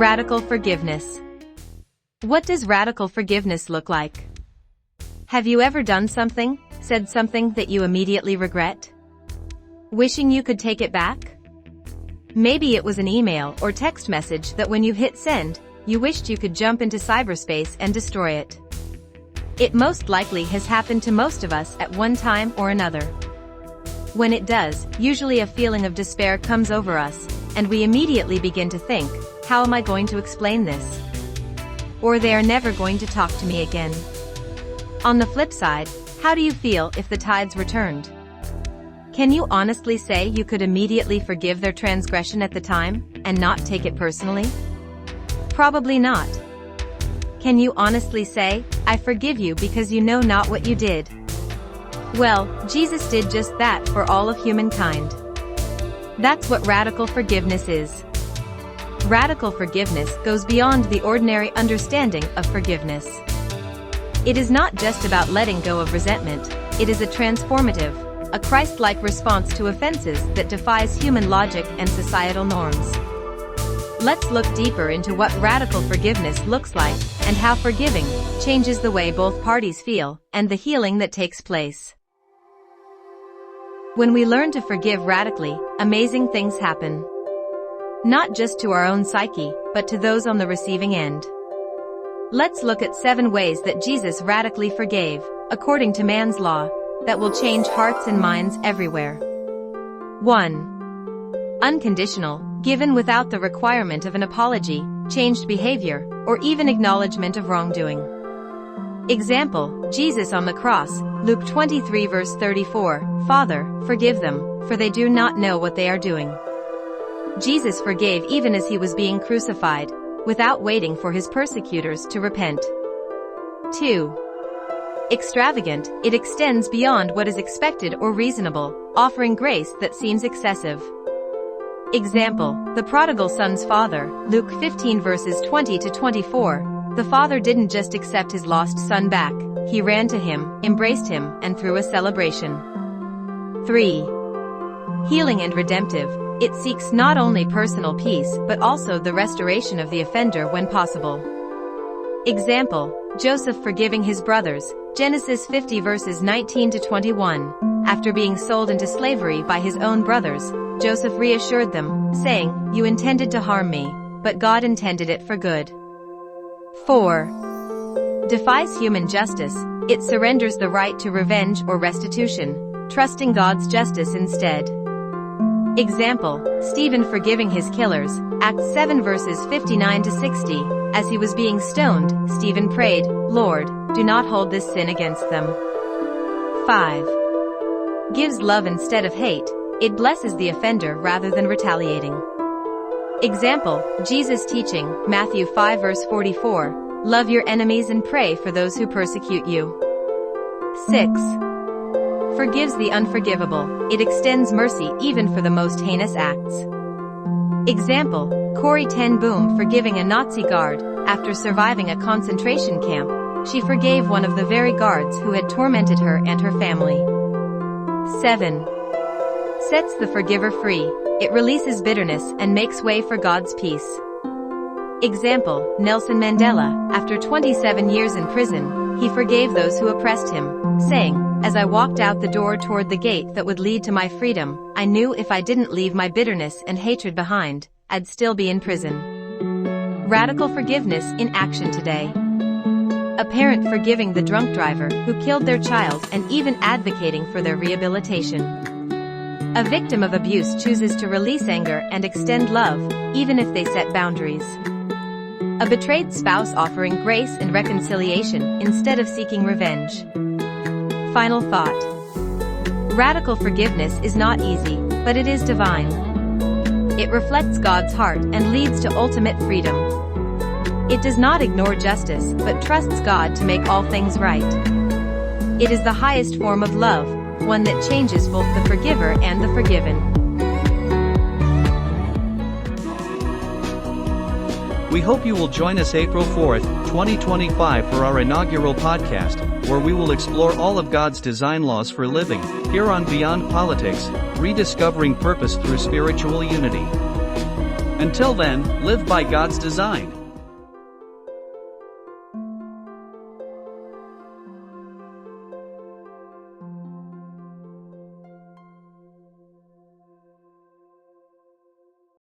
Radical forgiveness. What does radical forgiveness look like? Have you ever done something, said something that you immediately regret? Wishing you could take it back? Maybe it was an email or text message that when you hit send, you wished you could jump into cyberspace and destroy it. It most likely has happened to most of us at one time or another. When it does, usually a feeling of despair comes over us, and we immediately begin to think, how am I going to explain this? Or they are never going to talk to me again. On the flip side, how do you feel if the tides were turned? Can you honestly say you could immediately forgive their transgression at the time, and not take it personally? Probably not. Can you honestly say, I forgive you because you know not what you did? Well, Jesus did just that for all of humankind. That's what radical forgiveness is. Radical forgiveness goes beyond the ordinary understanding of forgiveness. It is not just about letting go of resentment, it is a transformative, a Christ-like response to offenses that defies human logic and societal norms. Let's look deeper into what radical forgiveness looks like, and how forgiving changes the way both parties feel, and the healing that takes place. When we learn to forgive radically, amazing things happen. Not just to our own psyche, but to those on the receiving end. Let's look at 7 ways that Jesus radically forgave, according to man's law, that will change hearts and minds everywhere. 1. Unconditional, given without the requirement of an apology, changed behavior, or even acknowledgement of wrongdoing. Example, Jesus on the cross, Luke 23 verse 34, Father, forgive them, for they do not know what they are doing. Jesus forgave even as he was being crucified, without waiting for his persecutors to repent. 2. Extravagant, it extends beyond what is expected or reasonable, offering grace that seems excessive. Example, the prodigal son's father, Luke 15 verses 20 to 24, the father didn't just accept his lost son back, he ran to him, embraced him, and threw a celebration. 3. Healing and redemptive, it seeks not only personal peace but also the restoration of the offender when possible. Example, Joseph forgiving his brothers, Genesis 50 verses 19 to 21. After being sold into slavery by his own brothers, Joseph reassured them, saying, You intended to harm me, but God intended it for good. 4. Defies human justice, it surrenders the right to revenge or restitution, trusting God's justice instead. Example, Stephen forgiving his killers, Acts 7 verses 59 to 60, as he was being stoned, Stephen prayed, Lord, do not hold this sin against them. 5. Gives love instead of hate, it blesses the offender rather than retaliating. Example, Jesus teaching, Matthew 5 verse 44, love your enemies and pray for those who persecute you. 6. Forgives the unforgivable, it extends mercy even for the most heinous acts. Example, Corrie ten Boom forgiving a Nazi guard, after surviving a concentration camp, she forgave one of the very guards who had tormented her and her family. 7. Sets the forgiver free, it releases bitterness and makes way for God's peace. Example, Nelson Mandela, after 27 years in prison, he forgave those who oppressed him, saying, As I walked out the door toward the gate that would lead to my freedom, I knew if I didn't leave my bitterness and hatred behind, I'd still be in prison. Radical forgiveness in action today. A parent forgiving the drunk driver who killed their child and even advocating for their rehabilitation. A victim of abuse chooses to release anger and extend love, even if they set boundaries. A betrayed spouse offering grace and reconciliation instead of seeking revenge. Final thought. Radical forgiveness is not easy, but it is divine. It reflects God's heart and leads to ultimate freedom. It does not ignore justice, but trusts God to make all things right. It is the highest form of love, one that changes both the forgiver and the forgiven. We hope you will join us April 4th, 2025 for our inaugural podcast, where we will explore all of God's design laws for living, here on Beyond Politics, rediscovering purpose through spiritual unity. Until then, live by God's design.